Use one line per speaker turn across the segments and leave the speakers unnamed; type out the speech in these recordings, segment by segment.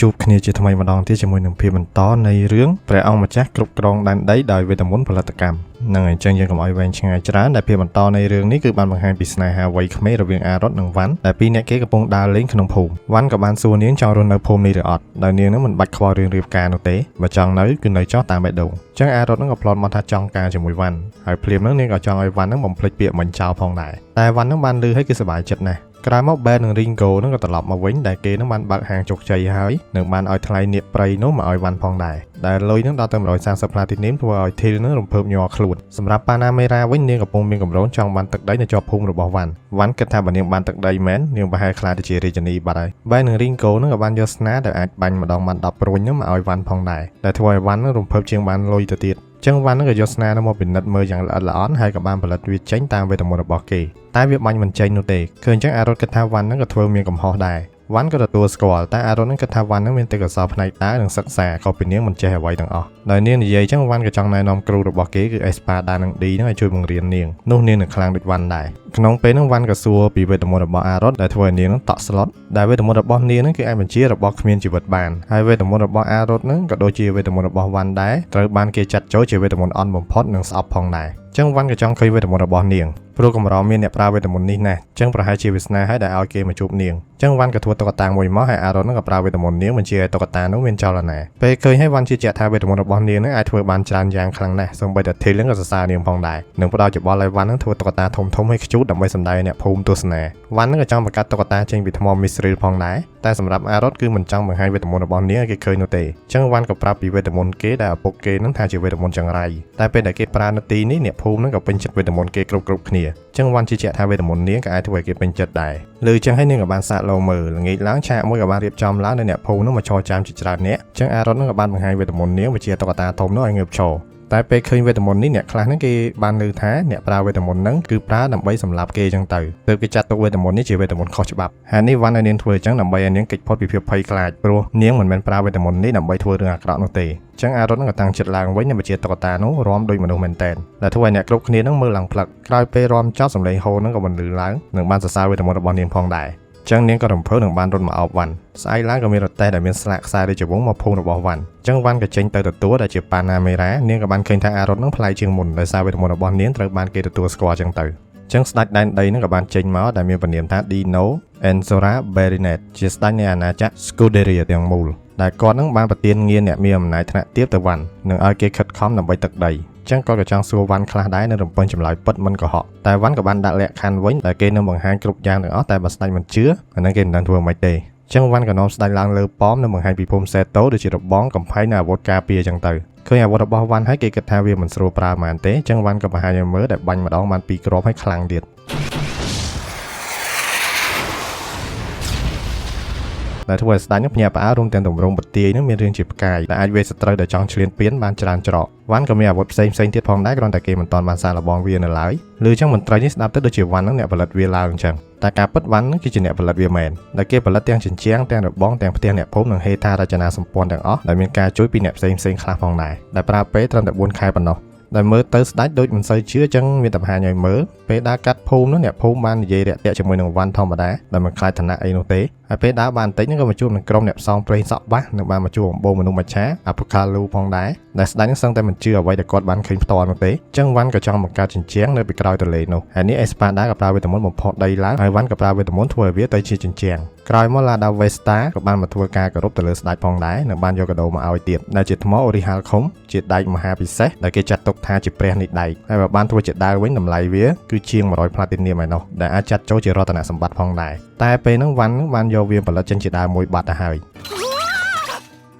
ជួបគ្នាជាថ្មីម្ដងទៀតជាមួយនឹងភាពបន្តនៃរឿងព្រះអង្គម្ចាស់គ្រប់គ្រងដែនដីដោយវេទមន្តផលិតកម្មនឹងអញ្ចឹងយើងកុំឲ្យវែងឆ្ងាយច្រើនដែលភាពបន្តនៃរឿងនេះគឺបានបង្ហាញពីស្នេហាវ័យក្មេងរវាងអារ៉ុតនិងវ៉ាន់ដែលពីរអ្នកគេកំពុងដើរលេងក្នុងភូមិវ៉ាន់ក៏បានសួរនាងចង់រស់នៅភូមិនេះឬអត់ដោយនាងនឹងមិនបាច់ខ្វល់រឿងរៀបការនោះទេបើចង់នៅគឺនៅចោះតាមបេះដូងអញ្ចឹងអារ៉ុតនឹងក៏ផ្លន់មកថាចង់ការជាមួយវ៉ាន់ហើយភ្លាមនឹងនាងក៏ចង់ឲ្យវ៉ាន់នឹងបំភ្លេចពាក្យមិញចោលផងដែរតែវ៉ាន់នឹងបានឮឲ្យគឺសប្បាយចិត្តណាស់ក្រោយមក Ben និង Ringo នឹងក៏ត្រឡប់មកវិញដែលគេនឹងបានបើកហាងជោគជ័យហើយនឹងបានឲ្យថ្លៃនាគព្រៃនោះមកឲ្យវ៉ាន់ផងដែរដែលលុយនឹងដល់ទៅ130 Platinum ធ្វើឲ្យ Till នឹងរំភើបញ័រខ្លួនសម្រាប់ Panamera វិញនាងកំពុងមានកម្រងចង់បានទឹកដីនៅជាប់ភូមិរបស់វ៉ាន់គិតថាបើនាងបានទឹកដីមែននាងប្រហែលខ្លាចទៅជារាជិនីបាត់ហើយ Ben និង Ringo នឹងក៏បានយកស្នាដែលអាចបាញ់ម្ដងបាន10ព្រួញនឹងមកឲ្យវ៉ាន់ផងដែរដែលធ្វើឲ្យវ៉ាន់នឹងរំភើបជាងបានលុយទៅទៀតចឹងវ៉ាន់នឹងក៏យកស្នានោះមកពិនិត្យមើលយ៉ាងល្អិតល្អន់ហើយក៏បានផលិតវាចេញតាមវេទមន្តរបស់គេតែវាបាញ់មិនចេញនោះទេឃើញចឹងអារ៉ុតគិតថាវ៉ាន់នឹងក៏ធ្វើមានកំហុសដែរវ៉ាន់ក៏ទទួលស្គាល់តែអារ៉ុតនឹងគិតថាវ៉ាន់នឹងមានទេពកោសល្យផ្នែកដើរនិងសិក្សាក៏ពីនាងមិនចេះអ្វីទាំងអស់ដោយនាងនិយាយចឹងវ៉ាន់ក៏ចង់ណែនាំគ្រូរបស់គេគឺ Espada និង D នឹងឲ្យជួយបង្រៀននាងនោះនាងនឹងខ្លាំងដូចវ៉ាន់ដែរក្នុងពេលហ្នឹងវ៉ាន់ក៏សួរពីវេទមន្តរបស់អារ៉ុតដែលធ្វើឲ្យនាងនឹងតក់ស្លុតដែលវេទមន្តរបស់នាងនឹងគឺអាចបញ្ជារបស់គ្មានជីវិតបានហើយវេទមន្តរបស់អារ៉ុតនឹងក៏ដូចជាវេទមន្តរបស់វ៉ាន់ដែរត្រូវបានគេចាត់ចូលជាវេទមន្តអន់បំផុតនិងស្អប់ផងដែរចឹងវ៉ាន់ក៏ចង់ឃើញវេទមន្តរបស់នាងព្រោះកម្រមានអ្នកប្រើវេទមន្តនេះណាស់ចឹងប្រហែលជាវាសនាឲ្យដែលឲ្យគេមកជួបនាងចឹងវ៉ាន់ក៏ធ្វើតុក្កតាមួយមកហើយអារ៉ុតនឹងក៏ប្រើវេទមន្តនាងបញ្ជាឲ្យតុក្កតានោះមានចលនាពេលឃើញហើយវ៉ាន់ជឿជាក់ថាវេទមន្តរបស់នាងនឹងអាចធ្វើបានច្រើនយ៉ាងខ្លាំងណាស់សូម្បីតែ Till ក៏សរសើរនាងផងដែរនឹងផ្ដល់យោបល់ឲ្យវ៉ាន់នឹងធ្វើតុក្កតាធំៗឲ្យខ្ជូតដើម្បីសម្ដែងអ្នកភូមិទស្សនាវ៉ាន់នឹងក៏ចង់បង្កើតតុក្កតាចេញពីថ្មមីស្រីលផងដែរតែសម្រាប់អារ៉ុតគឺមិនចង់បង្ហាញវេទមន្តរបស់នាងឲ្យគេឃើញនោះទេចឹងវ៉ាន់ក៏ប្រាប់ពីវេទមន្តគេដែលឪពុកគេនឹងថាជាវេទមន្តចង្រៃតែពេលដែលគេប្រើនៅទីនេះអ្នកភូមិនឹងក៏ពេញចិត្តវេទមន្តគេគ្រប់គ្នាចឹងវ៉ាន់ជឿជាក់ថាវេទមន្តនាងក៏អាចធ្វើឲ្យគេពេញចិត្តដែរលើចឹងហើយនាងក៏បានសាកលោមើលល្ងាចឡើងឆាកមួយក៏បានរៀបចំឡើងនៅអ្នកភូមិនោះមកឈរចាំជាច្រើនអ្នកចឹងអារ៉ុតនឹងក៏បានបង្ហាញវេទមន្តនាងវិជាតុក្កតាធំនោះឲ្យងើបឈរតែពេលឃើញវេទមន្តនេះអ្នកខ្លះហ្នឹងគេបានលើថាអ្នកប្រើវេទមន្តហ្នឹងគឺប្រើដើម្បីសម្លាប់គេចឹងទៅទើបគេចាត់ទុកវេទមន្តនេះជាវេទមន្តខុសច្បាប់ហើយនេះវ៉ាន់ឲ្យនាងធ្វើចឹងដើម្បីឲ្យនាងគេចផុតពីភាពភ័យខ្លាចព្រោះនាងមិនមែនប្រើវេទមន្តនេះដើម្បីធ្វើរឿងអាក្រក់នោះទេចឹងអារ៉ុតនឹងក៏តាំងចិត្តឡើងវិញនៅវិជាតុក្កតានោះរាំដូចមនុស្សមែនតែនដែលធ្វើឲ្យអ្នកគ្រប់គ្នានឹងមើលឡើងផ្លឹកក្រោយពេលរាំចប់សម្លេងហូរនឹងក៏បន្លឺឡើងនិងបានសរសើរវេទមន្តរបស់នាងផងដែរចឹងនាងក៏រំភើបនឹងបានរត់មកអោបវ៉ាន់ស្អែកឡើងក៏មានរទេះដែលមានស្លាកខ្សែរាជវង្សមកភូមិរបស់វ៉ាន់ចឹងវ៉ាន់ក៏ចេញទៅទទួលដែលជាប៉ាណាមេរ៉ានាងក៏បានឃើញថាអារ៉ុតនឹងប្លែកជាងមុនដោយសារវេទមន្តរបស់នាងត្រូវបានគេទទួលស្គាល់ចឹងទៅចឹងស្ដេចដែនដីនឹងក៏បានចេញមកដែលមានពនាមថា Dino Enzora Berinet ជាស្ដេចនៃអាណាចក្រ Scuderia ទាំងមូលដែលគាត់នឹងបានប្រទានងារអ្នកមានអំណាចថ្នាក់ទាបទៅវ៉ាន់និងឲ្យគេខិតខំដើម្បីទឹកដីចឹងគាត់ក៏ចង់សួរវ៉ាន់ខ្លះដែរនៅរំពឹងចម្លើយពិតមិនកុហកតែវ៉ាន់ក៏បានដាក់លក្ខខណ្ឌវិញដែលគេនឹងបង្ហាញគ្រប់យ៉ាងទាំងអស់តែបើស្ដេចមិនជឿអានឹងគេមិនដឹងធ្វើម៉េចទេចឹងវ៉ាន់ក៏នាំស្ដេចឡើងលើប៉មនិងបង្ហាញពីភូមិសេតូដូចជារបងកំផែងនិងអាវុធការពារចឹងទៅឃើញអាវុធរបស់វ៉ាន់ហើយគេគិតថាវាមិនស្រួលប្រើហ្មងទេចឹងវ៉ាន់ក៏បង្ហាញឲ្យមើលដែលបាញ់ម្ដងបាន2គ្រាប់ហើយខ្លាំងទៀតដែលធ្វើឲ្យស្ដេចនឹងភ្ញាក់ផ្អើលរួមទាំងទម្រង់បទាយនឹងមានរឿងជាផ្កាយដែលអាចវាយសត្រូវដែលចង់ឈ្លានពានបានច្រើនច្រកវ៉ាន់ក៏មានអាវុធផ្សេងទៀតផងដែរគ្រាន់តែគេមិនទាន់បានសាកល្បងវានៅឡើយឬចឹងមន្ត្រីនេះស្ដាប់ទៅដូចជាវ៉ាន់នឹងអ្នកផលិតវាឡើងអញ្ចឹងតែការពិតវ៉ាន់នឹងគឺជាអ្នកផលិតវាមែនដែលគេផលិតទាំងជញ្ជាំងទាំងរបងទាំងផ្ទះអ្នកភូមិនិងហេដ្ឋារចនាសម្ព័ន្ធទាំងអស់ដែលមានការជួយពីអ្នកផ្សេងខ្លះផងដែរដែលប្រើពេលត្រឹមតែ4ខែប៉ុណ្ណោះដែលមើលទៅស្ដេចដូចមិនសូវជឿចឹងមានតែបង្ហាញឲ្យមើលពេលដើរកាត់ភូមិនោះអ្នកភូមិបាននិយាយរាក់ទាក់ជាមួយនឹងវ៉ាន់ធម្មតាដែលមិនខ្លាចឋានៈអីនោះទេហើយពេលដើរបានបន្តិចហ្នឹងក៏មកជួបនឹងក្រុមអ្នកផ្សងព្រេងសក់បាសនិងបានមកជួបអំបូរមនុស្សមច្ឆាអាផូខាលូផងដែរដែលស្ដេចនឹងសឹងតែមិនជឿអ្វីដែលគាត់បានឃើញផ្ទាល់នោះទេចឹងវ៉ាន់ក៏ចង់បង្កើតជញ្ជាំងនៅពីក្រោយទន្លេនោះហើយនេះ Espada ក៏ប្រើវេទមន្តបំផុសដីឡើងហើយវ៉ាន់ក៏ប្រើវេទមន្តធ្វើឲ្យវាទៅជាជញ្ជាំងក្រោយមក Lada Vesta ក៏បានមកធ្វើការគោរពទៅលើស្ដេចផងដែរនិងបានយកកាដូមកឲ្យទៀតដែលជាថ្ម Orihalcum ជាដែកមហាពិសេសដែលគេចាត់ទុកថាជាព្រះនៃដែកហើយបើបានធ្វើជាដាវវិញតម្លៃវាគឺជាង100 Platinum ឯណោះដែលអាចចាត់ចូលជារតនសម្បត្តិផងដែរតែពេលហ្នឹងវ៉ាន់បានយកវាផលិតចេញជាដាវមួយបាត់ទៅហើ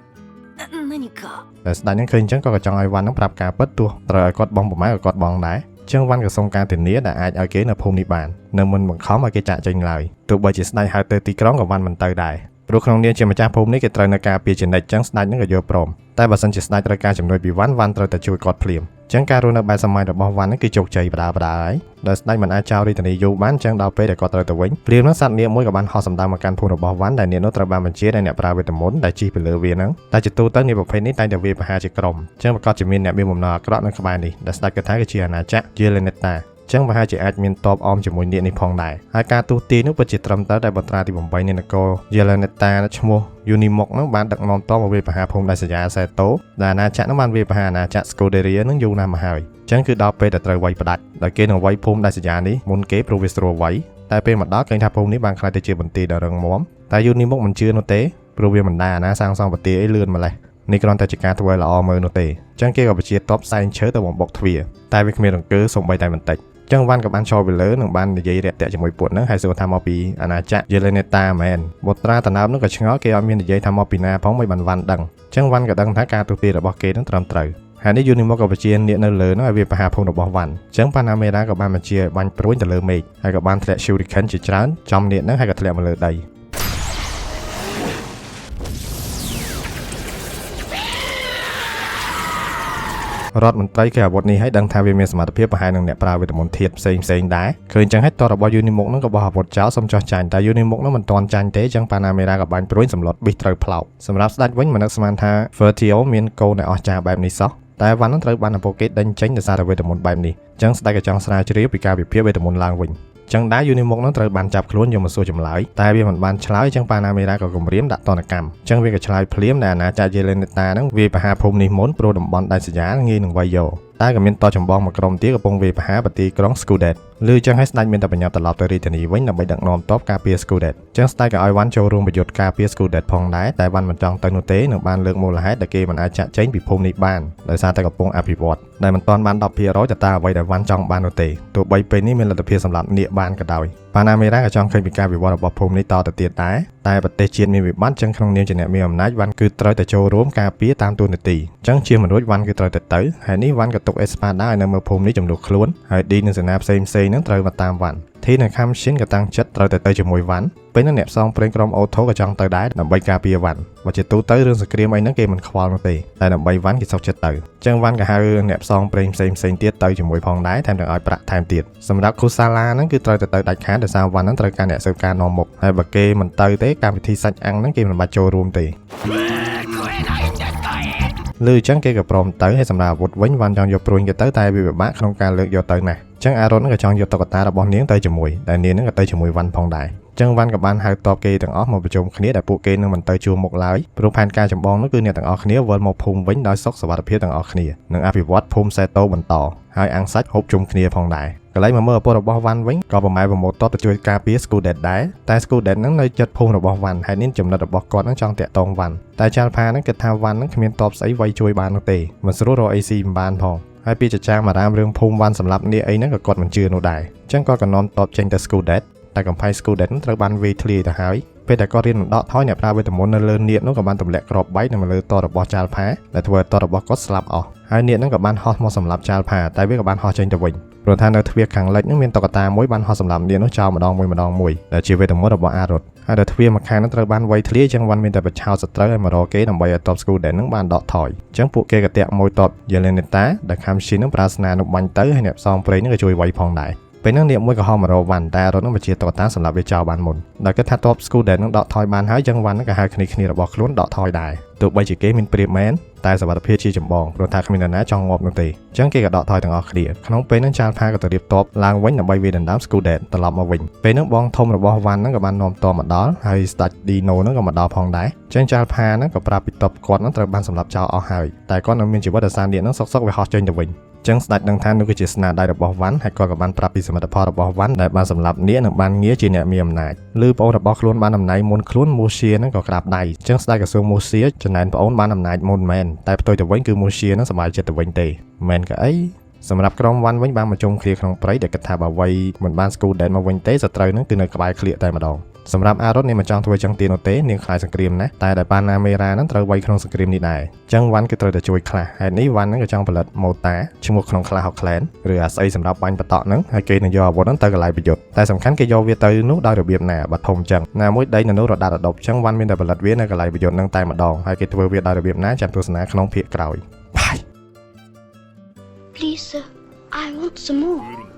យតែស្ដេចនឹងឃើញអញ្ចឹងក៏ចង់ឲ្យវ៉ាន់នឹងប្រាប់ការពិតទោះត្រូវឲ្យគាត់បងប្រម៉ែក៏គាត់បងដែរចឹងវ៉ាន់ក៏សុំការធានាដែលអាចឲ្យគេនៅភូមិនេះបាននៅមិនបង្ខំឲ្យគេចាក់ចេញឡើយទោះបីជាស្ដេចហៅទៅទីក្រុងក៏វ៉ាន់មិនទៅដែរព្រោះក្នុងនាមជាម្ចាស់ភូមិនេះគេត្រូវនៅការពារជានិច្ចចឹងស្ដេចនឹងក៏យល់ព្រមតែបើសិនជាស្ដេចត្រូវការជំនួយពីវ៉ាន់ត្រូវតែជួយគាត់ភ្លាមចឹងការរស់នៅបែបសម័យរបស់វ៉ាន់នេះគឺជោគជ័យបដាហើយដែលស្ដេចមិនអាចចោលរាជធានីយូរបានចឹងដល់ពេលដែលគាត់ត្រូវទៅវិញព្រាមនឹងសត្វនាគមួយក៏បានហោះសម្ដៅមកកាន់ភូមិរបស់វ៉ាន់ដែលនាគនោះត្រូវបានបញ្ជាដោយអ្នកប្រើវេទមន្តដែលជិះពីលើវាហ្នឹងតែជាទូទៅនាគប្រភេទនេះតែងតែវាប្រហារជាក្រុមចឹងប្រកាសជាមានអ្នកមានបំណងអាក្រក់នៅក្បែរនេះដែលស្ដេចគិតថាគឺជាអាណាចក្រ Yeleneta ចឹងប្រហែលជាអាចមានតបអមជាមួយនាគនេះផងដែរហើយការទូទាយនោះពិតជាត្រឹមត្រូវតែបត្រាទី8នៃនគរ Yeleneta ឈ្មោះ Unimog នោះបានដឹកនាំតបមកវាយប្រហារភូមិដាច់ស្រយាល Seto ដែលអាណាចក្រនោះបានវាយប្រហារអាណាចក្រ Scuderia នឹងយូរណាស់មកហើយចឹងគឺដល់ពេលដែលត្រូវវាយផ្ដាច់ដោយគេនឹងវាយភូមិដាច់ស្រយាលនេះមុនគេព្រោះវាស្រួលវាយតែពេលមកដល់ឃើញថាភូមិនេះបានក្លាយទៅជាបន្ទាយដ៏រឹងមាំតែ Unimog មិនជឿនោះទេព្រោះវាមិនដែលអាណាសាងសង់បន្ទាយអីលឿនម្លេះនេះគ្រាន់តែជាការធ្វើឲ្យល្អមើលនោះទេចឹងគេក៏បញ្ជាតបផ្សែងឈើទៅបំបុកទ្វារតែវាគ្មានរង្គើសូម្បីតែបន្តិចចឹងវ៉ាន់ក៏បានឈរពីលើនិងបាននិយាយរាក់ទាក់ជាមួយពុតហ្នឹងហើយសួរថាមកពីអាណាចក្រ Yeleneta មែនបុត្រាតណើបនោះក៏ឆ្ងល់គេអត់មាននិយាយថាមកពីណាផងមិនបានវ៉ាន់ដឹងចឹងវ៉ាន់ក៏ដឹងថាការទូទាយរបស់គេនឹងត្រឹមត្រូវហើយនេះ Unimog ក៏បញ្ជានាគនៅលើនោះឲ្យវាប្រហារភូមិរបស់វ៉ាន់ចឹងប៉ាណាមេរ៉ាក៏បានបញ្ជាឲ្យបាញ់ព្រួញទៅលើមេឃហើយក៏បានធ្លាក់ Shuriken ជាច្រើនចំនាគហ្នឹងហើយក៏ធ្លាក់មកលើដីរដ្ឋមន្ត្រីគេអាវុធនេះឲ្យដឹងថាវាមានសមត្ថភាពប្រហែលនឹងអ្នកប្រើវេទមន្តធាតុផ្សេងដែរឃើញចឹងហើយតររបស់ Unimog នឹងក៏បោះអាវុធចោលសុំចោះចាញ់តែ Unimog នឹងមិនទាន់ចាញ់ទេចឹងប៉ាណាមេរ៉ាក៏បាញ់ព្រួយសម្លុតប៊ីសត្រូវផ្លោកសម្រាប់ស្ដេចវិញមិននឹកស្មានថា Fertio មានកូនដែលអស្ចារ្យបែបនេះសោះតែវ៉ាន់នឹងត្រូវបានអពូកេតដេញចេញដោយសារតែវេទមន្តបែបនេះចឹងស្ដេចក៏ចង់ស្រាវជ្រាវពីការវិភាគវេទមន្តឡើងវិញចឹងដែរ Unimog នឹងត្រូវបានចាប់ខ្លួនយកមកសួរចម្លើយតែវាមិនបានឆ្លើយចឹងប៉ាណាមេរ៉ាក៏គំរាមដាក់ទណ្ឌកម្មចឹងវាក៏ឆ្លើយភ្លាមដែលអាណាចក្រ Yeleneta នឹងវាប្រហារភូមិនេះមុនព្រោះតំបន់ដាច់ស្រយាលងាយនឹងវាយយកតែក៏មានតចម្បងមួយក្រុមទៀតកំពុងវាយប្រហារបន្ទាយក្រុង Skudet ឮចឹងហើយស្ដេចមានតែបញ្ញាប់ត្រឡប់ទៅរាជធានីវិញដើម្បីដឹកនាំទ័ពការពារ Skudet ចឹងស្ដេចក៏ឲ្យវ៉ាន់ចូលរួមប្រយុទ្ធការពារ Skudet ផងដែរតែវ៉ាន់មិនចង់ទៅនោះទេនឹងបានលើកមូលហេតុដែលគេមិនអាចចាក់ចែងពីភូមិនេះបានដោយសារតែកំពុងអភិវឌ្ឍដែលមិនទាន់បាន 10% ទៅតាមអ្វីដែលវ៉ាន់ចង់បាននោះទេទោះបីពេលនេះមានលទ្ធភាពសម្រាប់នាគបានក៏ដោយប៉ាណាមេរ៉ាក៏ចង់ឃើញពីការវិវត្តរបស់ភូមិនេះតទៅទៀតដែរតែប្រទេសជាតិមានវិបត្តិចឹងក្នុងនាមជាអ្នកមានអំណាចវ៉ាន់គឺត្រូវតែចូលរួមការពារតាមទូនាទីចឹងជាមនុស្សវ៉ាន់គឺត្រូវទៅហើយនេះវ៉ាន់ក៏ទុកអេស្ប៉ាដាឲ្យនៅមើលភូមិនេះចំនួនខ្លួនហើយឌីនិងសេនាផ្សេងហ្នឹងត្រូវមកតាមវ៉ាន់ធីនិងខាំឈិនក៏តាំងចិត្តត្រូវទៅជាមួយវ៉ាន់ពេលនោះអ្នកផ្សងព្រេងក្រុមអូថូក៏ចង់ទៅដែរដើម្បីការពារវ៉ាន់បើជាទូទៅរឿងសង្គ្រាមអីហ្នឹងគេមិនខ្វល់នោះទេតែដើម្បីវ៉ាន់គេសុខចិត្តទៅចឹងវ៉ាន់ក៏ហៅអ្នកផ្សងព្រេងផ្សេងទៀតទៅជាមួយផងដែរថែមទាំងឲ្យប្រាក់ថែមទៀតសម្រាប់គូសាឡាហ្នឹងគឺត្រូវទៅដាច់ខាតដោយសារវ៉ាន់ហ្នឹងត្រូវការអ្នកស៊ើបការនាំមុខហើយបើគេមិនទៅទេកម្មវិធីសាច់អាំងហ្នឹងគេមិនបាច់ចូលរួមទេលើចឹងគេក៏ព្រមទៅហើយសម្រាប់អាវុធវិញវ៉ាន់ចង់យកព្រួយគេទៅតែវាពិបាកក្នុងការលើកយកទៅណាស់ចឹងអារ៉ុនក៏ចង់យកតុក្កតារបស់នាងទៅជាមួយតែនាងហ្នឹងក៏ទៅជាមួយវ៉ាន់ផងដែរចឹងវ៉ាន់ក៏បានហៅតបគេទាំងអស់មកប្រជុំគ្នាដែលពួកគេនឹងមិនទៅជួបមុខឡើយព្រោះផែនការចម្បងនោះគឺអ្នកទាំងអស់គ្នាវិលមកភូមិវិញដោយសុខសុវត្ថិភាពទាំងអស់គ្នានិងអភិវឌ្ឍភូមិសេតូបន្តហើយអាំងសាច់ហូបជុំគ្នាផងដែរកន្លែងមកមើលឪពុករបស់វ៉ាន់វិញក៏ប្រម៉ែប្រមូលតបទៅជួយការពារ Skudet ដែរតែ Skudet ហ្នឹងនៅជិតភូមិរបស់វ៉ាន់ហើយនេះចំណិតរបស់គាត់ហ្នឹងចង់តាក់ទងវ៉ាន់តែចាល់ផាហ្នឹងគិតថាវ៉ាន់ហ្នឹងគ្មានតបស្អីវាយជួយបាននោះទេមិនស្រួលរកអីស៊ីមិនបានផងហើយពីចចាមអារាមរឿងភូមិវ៉ាន់សម្រាប់នាគអីហ្នឹងក៏គាត់មិនជឿនោះដែរអញ្ចឹងគាត់ក៏នាំតបចេញទៅ Skudet តែកំផែង Skudet ហ្នឹងត្រូវបានវាយធ្លាយទៅហើយពេលតែគាត់រៀនដកថយអ្នកប្រើវេទមន្តនៅលើនាគនោះក៏បានទម្លាក់គ្រាប់បែកនៅលើតរបស់ចាល់ផាដែលធ្វើឲ្យតរបស់គាត់ស្លាប់អស់ហើយនាគហ្នឹងក៏បានហោះមកសម្លាប់ចាល់ផាតែវាក៏បានហោះចេញទៅវិញព្រោះថានៅទ្វារខាងលិចនោះមានតុក្កតាមួយបានហោះសម្លាប់នាគនោះចោលម្ដងមួយដែលជាវេទមន្តរបស់អារ៉ុតហើយដល់ទ្វារម្ខាងនោះត្រូវបានវាយធ្លាយចឹងវ៉ាន់មានតែបិឆោតសត្រូវឲ្យមករកគេដើម្បីឲ្យតប Skudet ហ្នឹងបានដកថយចឹងពួកគេក៏តាក់មួយតប Yeleneta ដែលខាំឈីននឹងប្រាស្នានុបាញ់ទៅហើយអ្នកផ្សងព្រេងនឹងក៏ជួយវាយផងដែរពេលហ្នឹងនាគមួយក៏ហោះមករកវ៉ាន់តែអារ៉ុននឹងបញ្ជាតុក្កតាសម្រាប់វាចោលបានមុនដល់គិតថាតប Skudet នឹងដកថយបានហើយចឹងវ៉ាន់នឹងក៏ហៅគ្នារបស់ខ្លួនដកថយដែរទោះបីជាគេមានព្រៀបមែនតែសុវត្ថិភាពជាចម្បងព្រោះថាគ្មាននរណាចង់ងាប់នោះទេចឹងគេក៏ដកថយទាំងអស់គ្នាក្នុងពេលហ្នឹងចាល់ផាក៏ទៅរៀបតបឡើងវិញដើម្បីវាដណ្ដើម Skudet ត្រឡប់មកវិញពេលហ្នឹងបងធំរបស់វ៉ាន់ហ្នឹងក៏បាននាំតបមកដល់ហើយស្ដេច Dino ហ្នឹងក៏មកដល់ផងដែរចឹងចាល់ផាហ្នឹងក៏ប្រាប់ពីតបគាត់ហ្នឹងត្រូវបានសម្លាប់ចោលអស់ហើយតែគាត់នៅមានជីវិតដោយសារនាគហ្នឹងសុកវាហោះចេញទៅវិញចឹងស្ដេចដឹងថានោះគឺជាស្នាដៃរបស់វ៉ាន់ហើយគាត់ក៏បានប្រាប់ពីសមិទ្ធផលរបស់វ៉ាន់ដែលបានសម្លាប់នាគនិងបានងារជាអ្នកមានអំណាចឬប្អូនរបស់ខ្លួនបានតំណែងមុនខ្លួនមូសៀហ្នឹងក៏ក្រាបដៃចឹងស្ដេចក៏សួរមូសៀចំណែនប្អូនបានអំណាចមុនមែនតែផ្ទុយទៅវិញគឺមូសៀហ្នឹងសប្បាយចិត្តទៅវិញទេមែនក៏អីសម្រាប់ក្រុមវ៉ាន់វិញបានមកជុំគ្នាក្នុងព្រៃដែលគិតថាបើវ័យមិនបាន Skudet មកវិញទេសត្រូវហ្នឹងគឺនៅក្បែរក្លៀកតែម្ដងសម្រាប់អារ៉ុតនេះមិនចង់ធ្វើចឹងទៀតនោះទេនាងខ្លាចសង្គ្រាមណាស់តែដែលប៉ាណាមេរ៉ាហ្នឹងត្រូវវាយក្នុងសង្គ្រាមនេះដែរចឹងវ៉ាន់គឺត្រូវតែជួយខ្លះហើយនេះវ៉ាន់ហ្នឹងក៏ចង់ផលិតម៉ូតាឈ្មោះក្នុងខ្លះហុកក្លែនឬអាស្អីសម្រាប់បាញ់បតក់ហ្នឹងហើយគេនឹងយកអាវុធហ្នឹងទៅកន្លែងប្រយុទ្ធតែសំខាន់គេយកវាទៅនោះដោយរបៀបណាបើធំចឹងណាមួយដីនៅនោះរដាត់រដប់ចឹងវ៉ាន់មានតែផលិតវានៅកន្លែងប្រយុទ្ធហ្នឹងតែម្ដងហើយគេធ្វើវាដោយរបៀបណាចាំទស្សនាក្នុងភាគក្រោយ
Please, sir, I want some more.